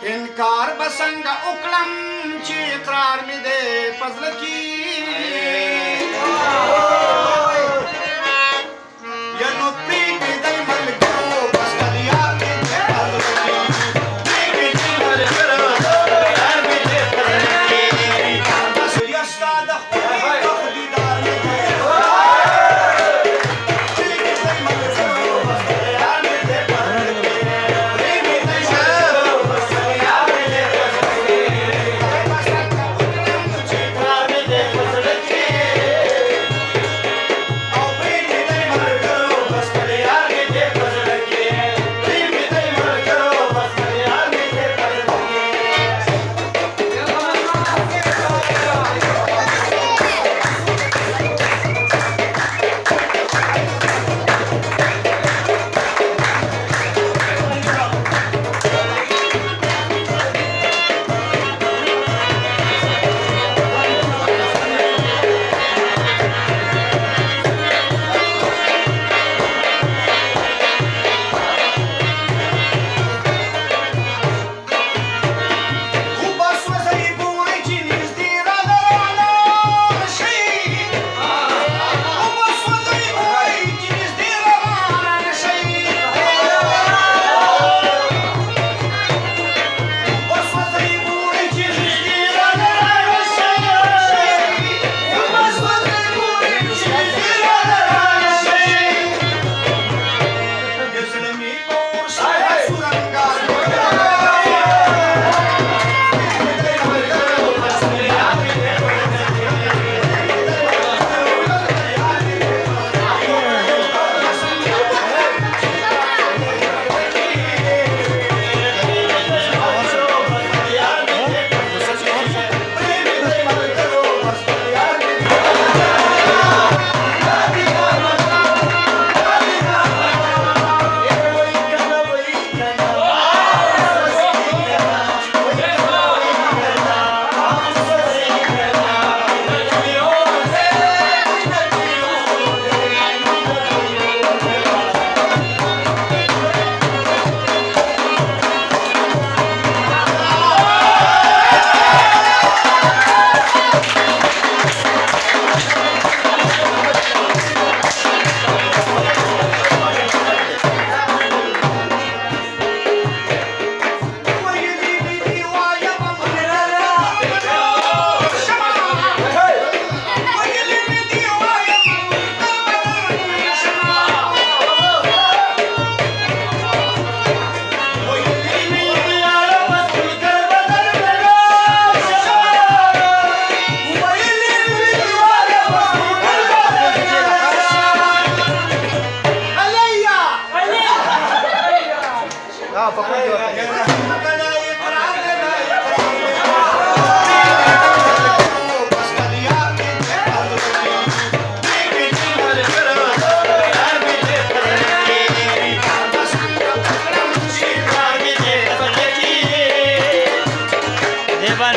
इनकार बसंग उकलम ची इकरार में दे पजल की यनो प्रीति दल मल करो बस कलिया में दे प्रीति दल मल करो यार में दे बस यस्ता दखली दीदार में दे प्रीति दल मल करो बस यार में दे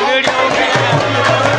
वीडियो